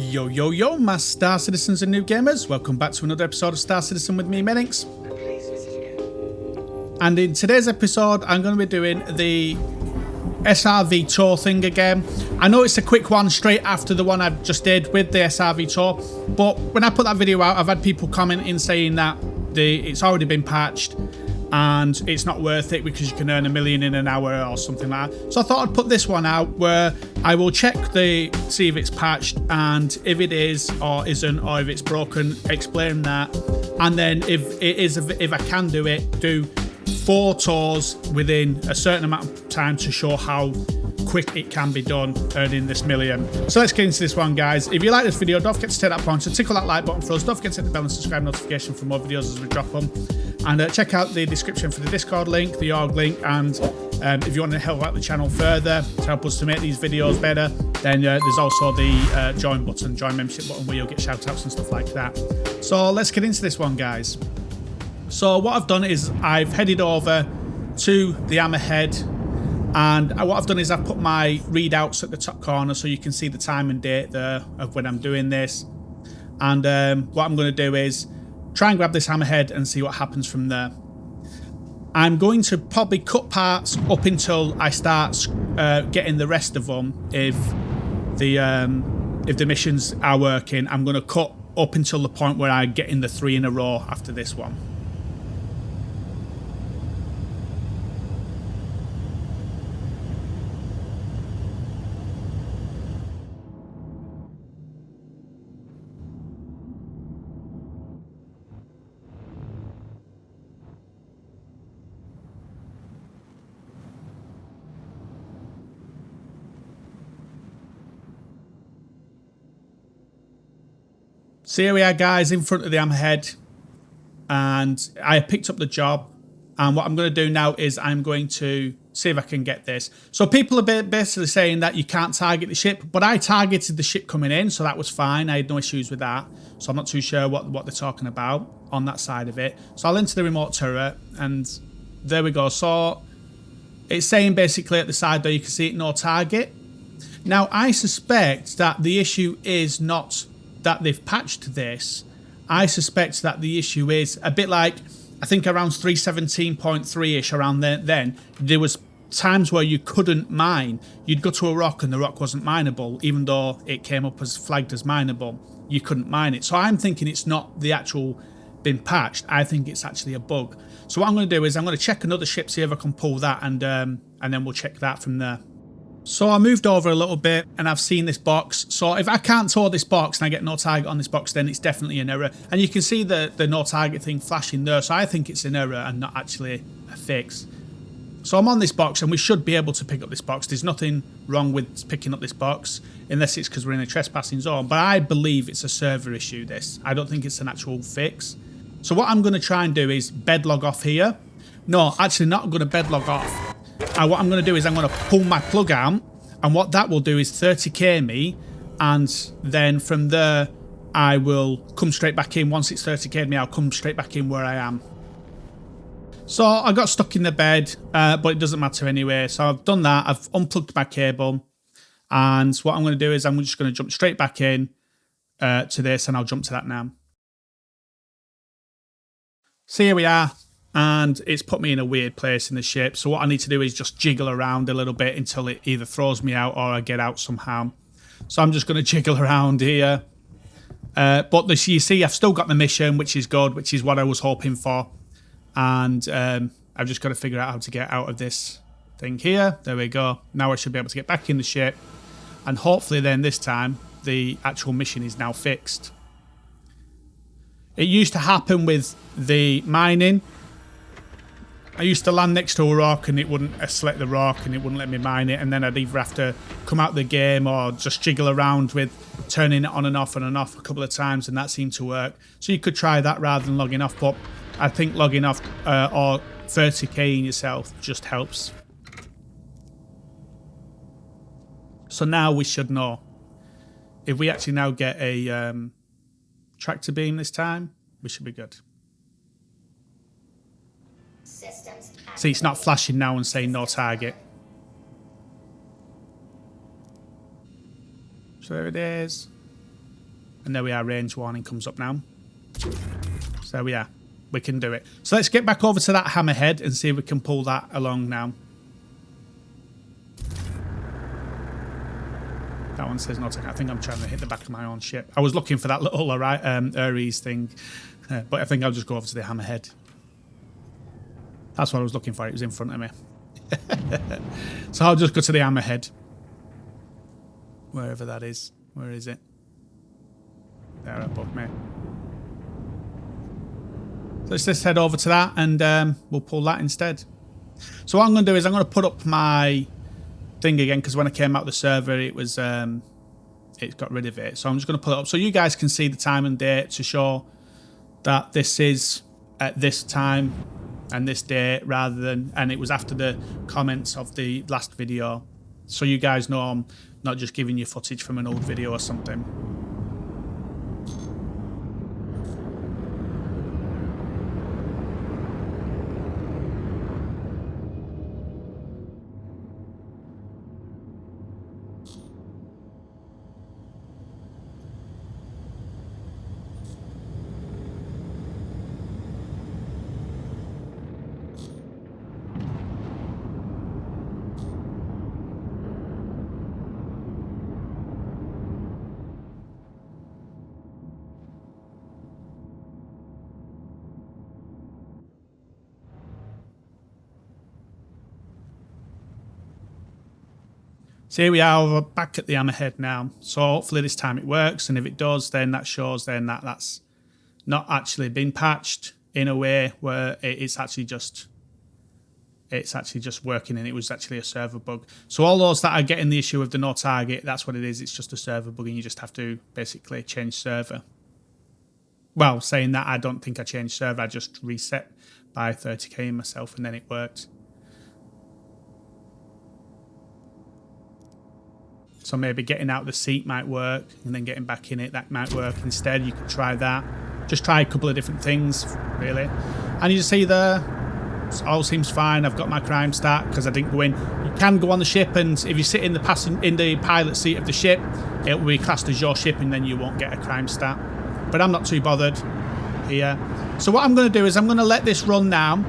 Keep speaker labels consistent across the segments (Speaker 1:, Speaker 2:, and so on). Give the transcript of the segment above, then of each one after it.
Speaker 1: Yo, yo, yo, my Star Citizens and Noob Gamers. Welcome back to another episode of Star Citizen with me, Menix. And in today's episode, I'm going to be doing the SRV Tow thing again. I know it's a quick one straight after the one I just did with the SRV Tow, but when I put that video out, I've had people commenting saying that it's already been patched and it's not worth it because you can earn $1 million in an hour or something like that. So I thought I'd put this one out where I will check see if it's patched, and if it is or isn't, or if it's broken, explain that. And then if I can do it, do 4 tours within a certain amount of time to show how quick it can be done, earning this $1 million. So let's get into this one, guys. If you like this video, don't forget to take that point, so tickle that like button for us. Don't forget to hit the bell and subscribe notification for more videos as we drop them. And check out the description for the Discord link, the org link, and if you want to help out the channel further to help us to make these videos better, then there's also the join button, join membership button, where you'll get shout outs and stuff like that. So let's get into this one, guys. So what I've done is I've headed over to the Hammerhead, and what I've done is I've put my readouts at the top corner so you can see the time and date there of when I'm doing this. And what I'm going to do is try and grab this Hammerhead and see what happens from there. I'm going to probably cut parts up until I start getting the rest of them. If the missions are working, I'm going to cut up until the point where I get in the 3 in a row after this one. So here we are, guys, in front of the Hammerhead, and I picked up the job, and what I'm going to do now is I'm going to see if I can get this. So people are basically saying that you can't target the ship, but I targeted the ship coming in, so that was fine. I had no issues with that, so I'm not too sure what they're talking about on that side of it. So I'll enter the remote turret, and there we go. So it's saying basically at the side there you can see it, no target. Now I suspect that the issue is not that they've patched this. I suspect that the issue is a bit like, I think around 317.3ish, around then there was times where you couldn't mine. You'd go to a rock and the rock wasn't mineable, even though it came up as flagged as mineable. You couldn't mine it. So I'm thinking it's not the actual been patched. I think it's actually a bug. So what I'm going to do is I'm going to check another ship, see if I can pull that, and then we'll check that from there. So I moved over a little bit and I've seen this box. So if I can't tow this box and I get no target on this box, then it's definitely an error. And you can see the no target thing flashing there. So I think it's an error and not actually a fix. So I'm on this box and we should be able to pick up this box. There's nothing wrong with picking up this box unless it's because we're in a trespassing zone. But I believe it's a server issue, this. I don't think it's an actual fix. So what I'm going to try and do is bed log off here. No, actually not going to bed log off. What I'm going to do is I'm going to pull my plug out, and what that will do is 30k me, and then from there I will come straight back in. Once it's 30k me, I'll come straight back in where I am. So I got stuck in the bed, but it doesn't matter anyway. So I've done that. I've unplugged my cable, and what I'm going to do is I'm just going to jump straight back in to this, and I'll jump to that now. So here we are. And it's put me in a weird place in the ship. So what I need to do is just jiggle around a little bit until it either throws me out or I get out somehow. So I'm just going to jiggle around here. But you see, I've still got the mission, which is good, which is what I was hoping for. And I've just got to figure out how to get out of this thing here. There we go. Now I should be able to get back in the ship. And hopefully then this time, the actual mission is now fixed. It used to happen with the mining. I used to land next to a rock and it wouldn't select the rock and it wouldn't let me mine it, and then I'd either have to come out the game or just jiggle around with turning it on and off a couple of times, and that seemed to work. So you could try that rather than logging off, but I think logging off or 30k-ing yourself just helps. So now we should know. If we actually now get a tractor beam this time, we should be good. See, it's not flashing now and saying no target. So there it is. And there we are, range warning comes up now. So there we are. We can do it. So let's get back over to that hammerhead and see if we can pull that along now. That one says not. I think I'm trying to hit the back of my own ship. I was looking for that little Aries thing, but I think I'll just go over to the hammerhead. That's what I was looking for. It was in front of me. So I'll just go to the hammerhead. Wherever that is. Where is it? There above me. So let's just head over to that and we'll pull that instead. So what I'm going to do is I'm going to put up my thing again, because when I came out of the server it was it got rid of it. So I'm just going to pull it up so you guys can see the time and date to show that this is at this time and this date, rather than, and it was after the comments of the last video, so you guys know I'm not just giving you footage from an old video or something. So here we are, we're back at the hammerhead now. So hopefully this time it works, and if it does, then that shows then that that's not actually been patched in a way where it's actually just working, and it was actually a server bug. So all those that are getting the issue with the no target, that's what it is. It's just a server bug, and you just have to basically change server. Well, saying that, I don't think I changed server. I just reset by 30k myself, and then it worked. So maybe getting out of the seat might work, and then getting back in it, that might work instead. You could try that. Just try a couple of different things, really. And you see there, it all seems fine. I've got my crime stat because I didn't go in. You can go on the ship, and if you sit in the pilot seat of the ship, it will be classed as your ship, and then you won't get a crime stat. But I'm not too bothered here. So what I'm going to do is I'm going to let this run now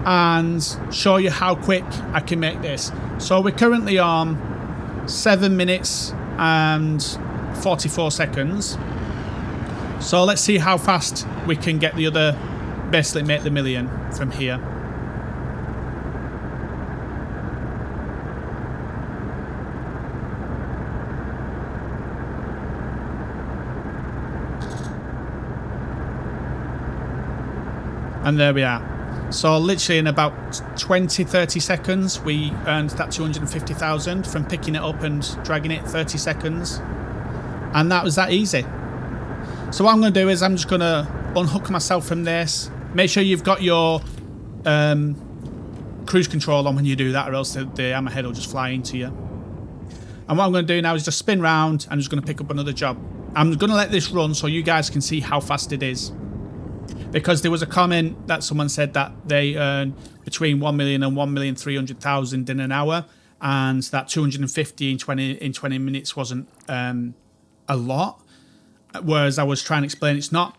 Speaker 1: and show you how quick I can make this. So we're currently on 7 minutes and 44 seconds. So let's see how fast we can get the other, basically make the million from here. And there we are. So literally in about 20-30 seconds we earned that 250,000 from picking it up and dragging it 30 seconds, and that was that easy. So what I'm going to do is I'm just going to unhook myself from this. Make sure you've got your cruise control on when you do that, or else the hammerhead will just fly into you. And what I'm going to do now is just spin round. I'm just going to pick up another job. I'm going to let this run so you guys can see how fast it is. Because there was a comment that someone said that they earn between 1 million and 1,300,000 in an hour, and that 250 in 20 minutes wasn't a lot. Whereas I was trying to explain, it's not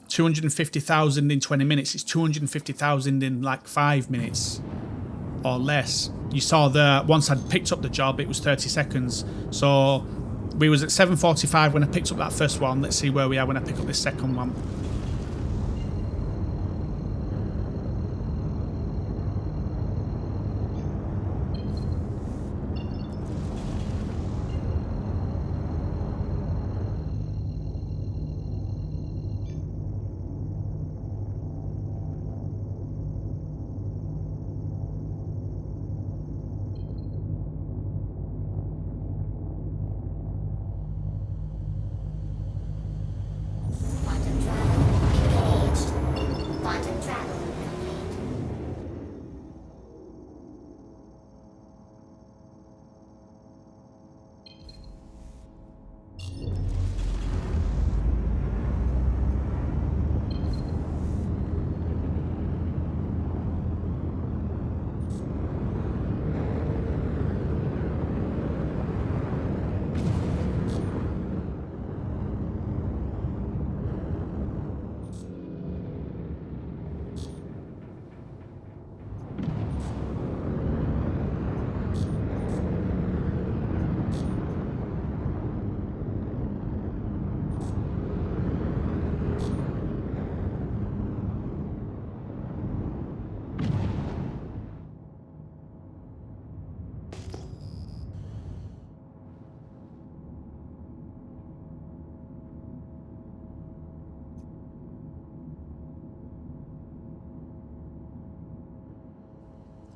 Speaker 1: 250,000 in 20 minutes, it's 250,000 in like 5 minutes or less. You saw there, once I'd picked up the job, it was 30 seconds. So we was at 7:45 when I picked up that first one. Let's see where we are when I pick up this second one.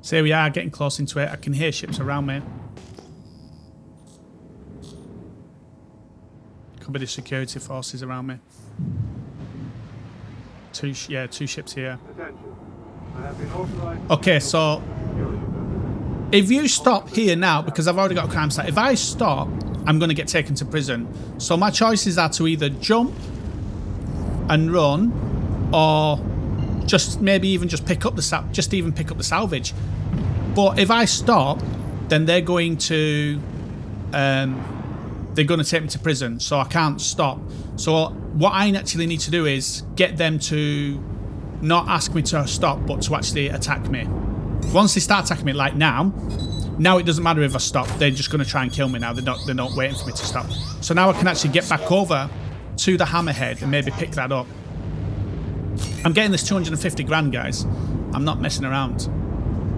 Speaker 1: So here we are, getting close into it. I can hear ships around me. Could be the security forces around me. Two ships here. Okay, so if you stop here now, because I've already got a crime site, if I stop, I'm going to get taken to prison. So my choices are to either jump and run, or just maybe even just pick up the salvage. But if I stop, then they're going to take me to prison, so I can't stop. So what I actually need to do is get them to not ask me to stop, but to actually attack me. Once they start attacking me, like now it doesn't matter if I stop. They're just going to try and kill me now. They're not waiting for me to stop. So now I can actually get back over to the Hammerhead and maybe pick that up. I'm getting this 250 grand, guys. I'm not messing around.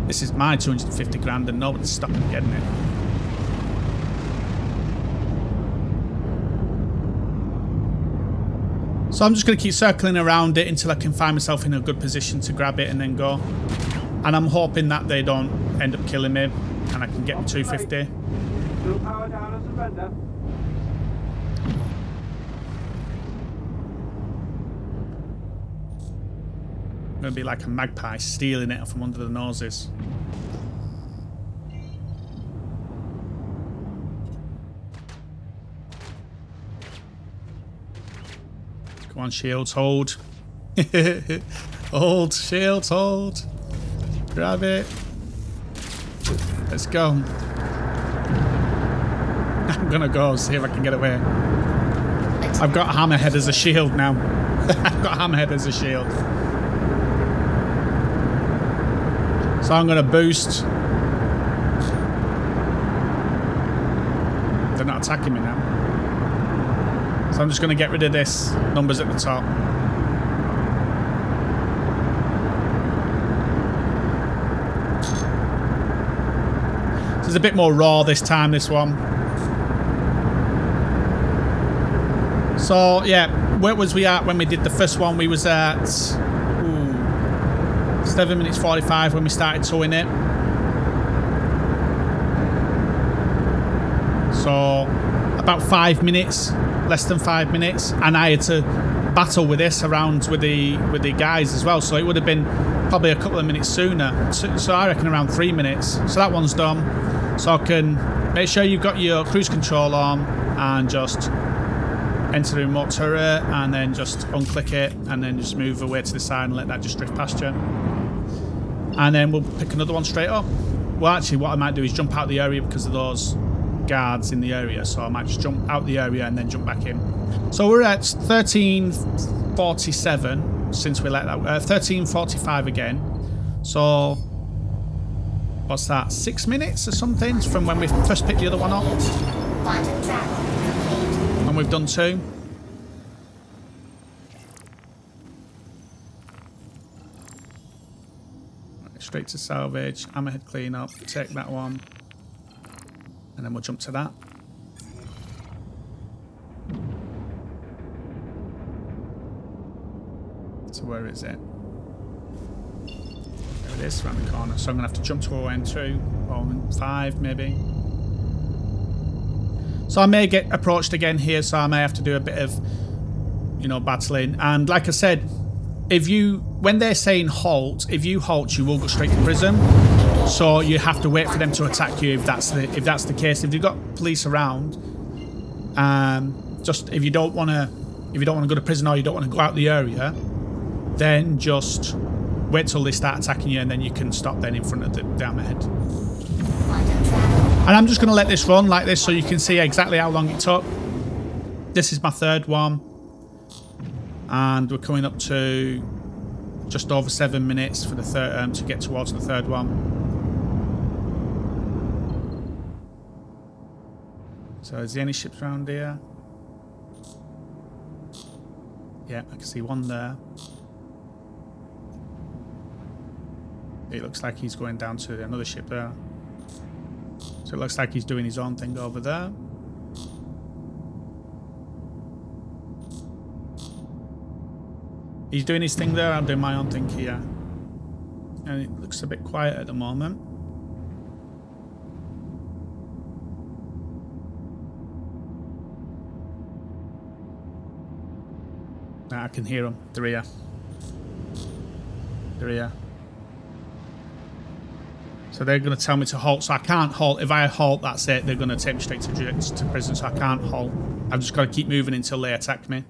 Speaker 1: This is my 250 grand and nobody's stopping me getting it. So I'm just going to keep circling around it until I can find myself in a good position to grab it and then go. And I'm hoping that they don't end up killing me and I can get my 250. I'm going to be like a magpie stealing it from under the noses. Come on, shields, hold. Hold, shields, hold. Grab it. Let's go. I'm gonna go see if I can get away. I've got Hammerhead as a shield now. I've got Hammerhead as a shield. So I'm gonna boost. They're not attacking me now. So I'm just going to get rid of this numbers at the top. So it's a bit more raw this time, this one. So yeah, where was we at when we did the first one? We was at 7 minutes 45 when we started towing it. So about 5 minutes, less than 5 minutes, and I had to battle with this around with the guys as well, so it would have been probably a couple of minutes sooner. So I reckon around 3 minutes. So that one's done. So I can make sure you've got your cruise control on and just enter the remote turret and then just unclick it and then just move away to the side and let that just drift past you. And then we'll pick another one straight up. Well, actually what I might do is jump out the area because of those guards in the area, so I might just jump out the area and then jump back in. So we're at 13:47 since we let that 13:45 again. So what's that, 6 minutes or something from when we first picked the other one up, and we've done 2. Right, straight to salvage, Hammerhead clean up, take that one. And then we'll jump to that. So where is it? There it is, around the corner. So I'm going to have to jump to ON2 or 5 maybe. So I may get approached again here, so I may have to do a bit of, battling. And like I said, when they're saying halt, if you halt, you will go straight to prison. So you have to wait for them to attack you if that's the case. If you've got police around, just if you don't want to go to prison or you don't want to go out the area, then just wait till they start attacking you and then you can stop then in front of the Hammerhead. And I'm just going to let this run like this so you can see exactly how long it took. This is my 3rd one, and we're coming up to just over 7 minutes for the third to get towards the 3rd one. So is there any ships around here? Yeah, I can see one there. It looks like he's going down to another ship there. So it looks like he's doing his own thing over there. He's doing his thing there, I'm doing my own thing here. And it looks a bit quiet at the moment. I can hear them. They're here. They're here. So they're going to tell me to halt. So I can't halt. If I halt, that's it. They're going to take me straight to prison. So I can't halt. I've just got to keep moving until they attack me.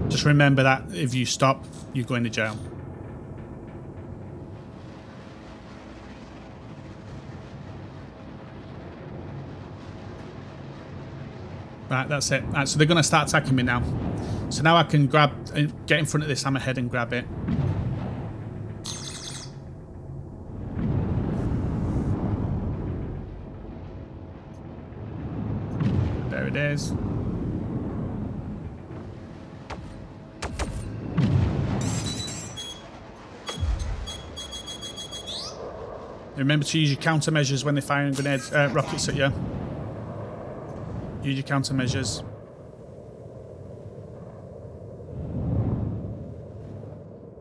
Speaker 1: Just remember that if you stop, you go into jail. Right, that's it. Right, so they're going to start attacking me now. So now I can get in front of this hammerhead and grab it. There it is. Remember to use your countermeasures when they're firing grenades, rockets at you. Use your countermeasures.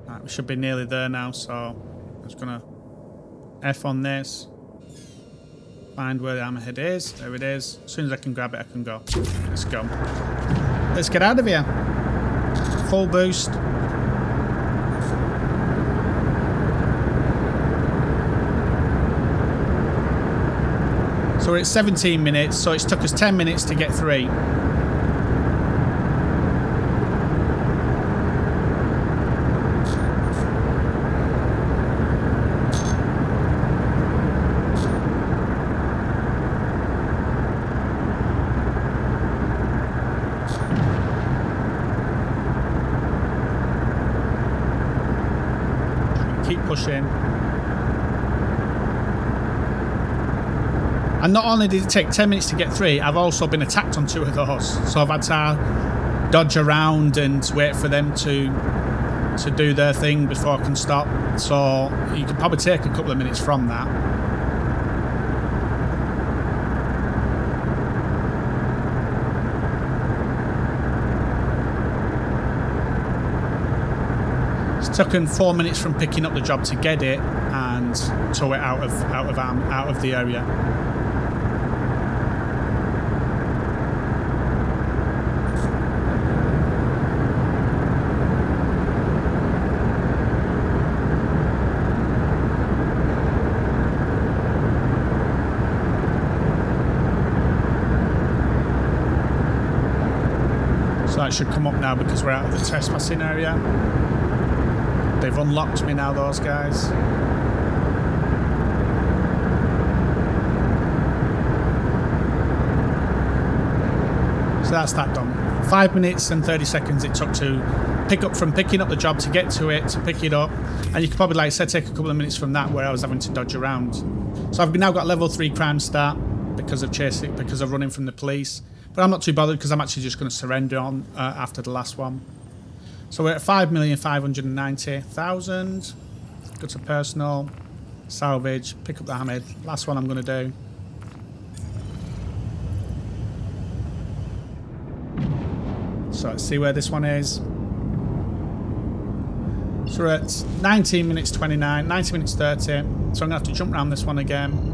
Speaker 1: Right, we should be nearly there now, so I'm just gonna F on this. Find where the hammerhead is. There it is. As soon as I can grab it, I can go. Let's go. Let's get out of here. Full boost. So we're at 17 minutes, so it's took us 10 minutes to get 3. Keep pushing. And not only did it take 10 minutes to get 3, I've also been attacked on 2 of those. So I've had to dodge around and wait for them to do their thing before I can stop. So you can probably take a couple of minutes from that. It's taken 4 minutes from picking up the job to get it and tow it out of the area. So that should come up now because we're out of the trespassing area. They've unlocked me now, those guys. So that's that done. 5 minutes and 30 seconds it took to picking up the job to get to it, to pick it up. And you could probably, like I said, take a couple of minutes from that where I was having to dodge around. So I've now got level 3 crime start because of running from the police. But I'm not too bothered because I'm actually just going to surrender on after the last one. So we're at 5,590,000. Go to personal, salvage, pick up the hammerhead. Last one I'm going to do. So let's see where this one is. So we're at 19 minutes 29, 19 minutes 30. So I'm going to have to jump around this one again.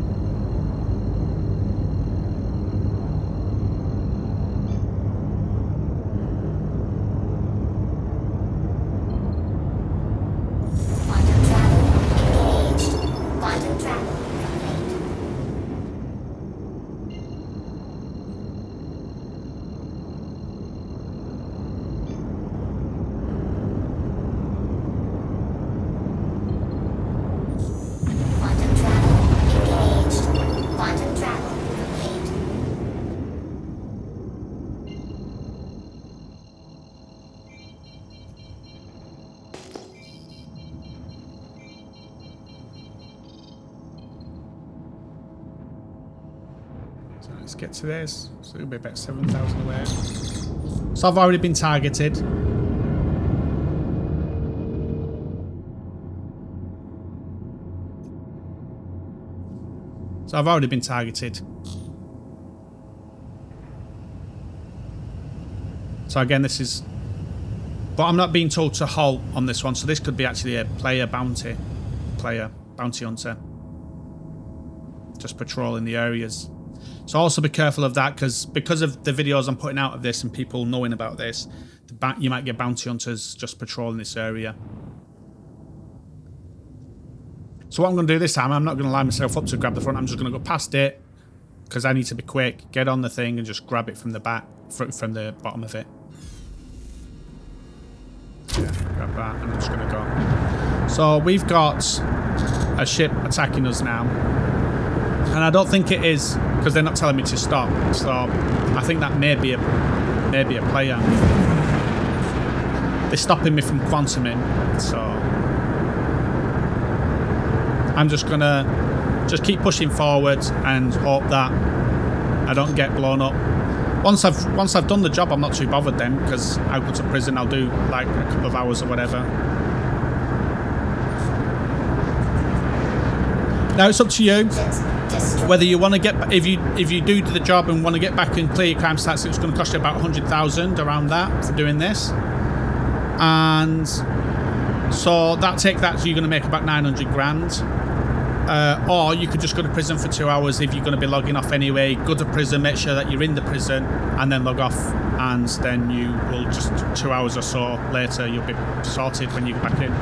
Speaker 1: So let's get to this. So it'll be about 7,000 away. So I've already been targeted. So I've already been targeted. So again, this is... But I'm not being told to halt on this one, so this could be actually a bounty hunter. Just patrolling the areas. So also be careful of that, because of the videos I'm putting out of this and people knowing about this, you might get bounty hunters just patrolling this area. So what I'm going to do this time, I'm not going to line myself up to grab the front. I'm just going to go past it because I need to be quick, get on the thing and just grab it from the back, from the bottom of it. Yeah, grab that and I'm just going to go. So we've got a ship attacking us now. And I don't think it is because they're not telling me to stop. So I think that may be a player. They're stopping me from quantuming. So I'm just gonna keep pushing forward and hope that I don't get blown up. Once I've done the job, I'm not too bothered then, because I'll go to prison. I'll do like a couple of hours or whatever. Now it's up to you whether you want to get, if you do the job and want to get back and clear your crime stats. It's going to cost you about 100,000 around that for doing this, and so so you're going to make about 900 grand. Or you could just go to prison for 2 hours if you're going to be logging off anyway. Go to prison, make sure that you're in the prison, and then log off, and then you will just 2 hours or so later you'll be sorted when you get back in.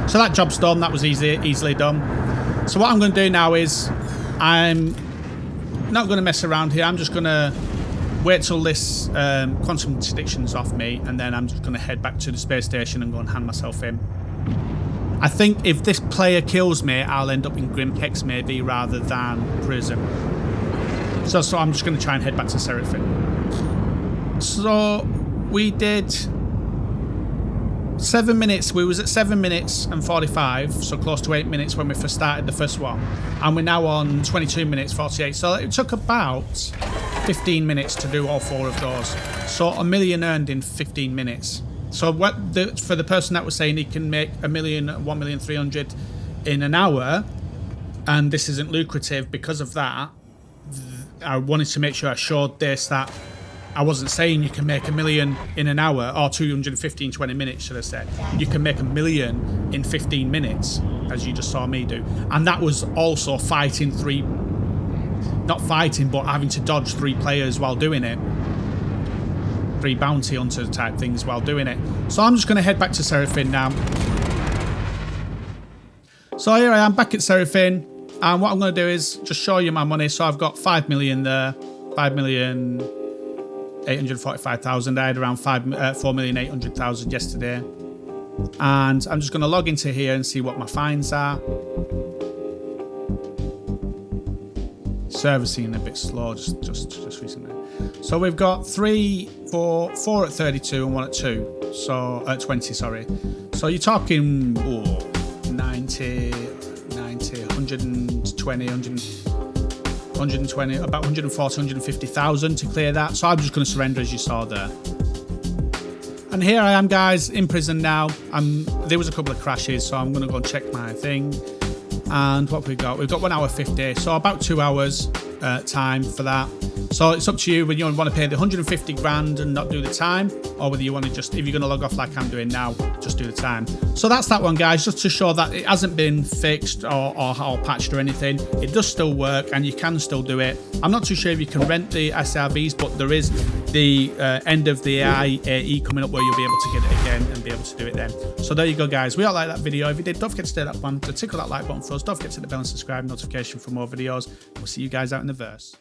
Speaker 1: So that job's done. That was easily done. So what I'm going to do now is I'm not going to mess around here. I'm just going to wait till this quantum addiction's off me, and then I'm just going to head back to the space station and go and hand myself in. I think if this player kills me, I'll end up in Grimpex maybe rather than prison. So I'm just going to try and head back to Seraphim. So we did 7 minutes. We was at 7 minutes and 45, so close to 8 minutes when we first started the first one. And we're now on 22 minutes 48. So it took about 15 minutes to do all 4 of those. So $1 million earned in 15 minutes. So for the person that was saying he can make $1,300,000 in an hour, and this isn't lucrative because of that, I wanted to make sure I showed this, that I wasn't saying you can make $1 million in an hour, or 20 minutes, should I say. You can make $1 million in 15 minutes, as you just saw me do. And that was also fighting not fighting, but having to dodge 3 players while doing it. 3 bounty hunter type things while doing it. So I'm just going to head back to Seraphim now. So here I am back at Seraphim, and what I'm going to do is just show you my money. So I've got 5 million there, 5,845,000. I had around 4,800,000 yesterday, and I'm just going to log into here and see what my fines are. Servicing a bit slow just recently. So we've got 4 at 32 and 1 at 2. So at 20, sorry. So you're talking 90, 120, about 140, 150,000 to clear that. So I'm just going to surrender, as you saw there. And here I am, guys, in prison now. There was a couple of crashes, so I'm going to go and check my thing. And what have we got? We've got 1 hour 50, so about 2 hours time for that. So it's up to you whether you want to pay the 150 grand and not do the time, or whether you want to just, if you're going to log off like I'm doing now, just do the time. So that's that one, guys, just to show that it hasn't been fixed or patched or anything. It does still work and you can still do it. I'm not too sure if you can rent the SRVs, but there is the end of the aUEC coming up where you'll be able to get it again and be able to do it then. So there you go, guys. We all like that video. If you did, don't forget to hit that one, to tickle that like button for us. Don't forget to hit the bell and subscribe notification for more videos. We'll see you guys out in the verse.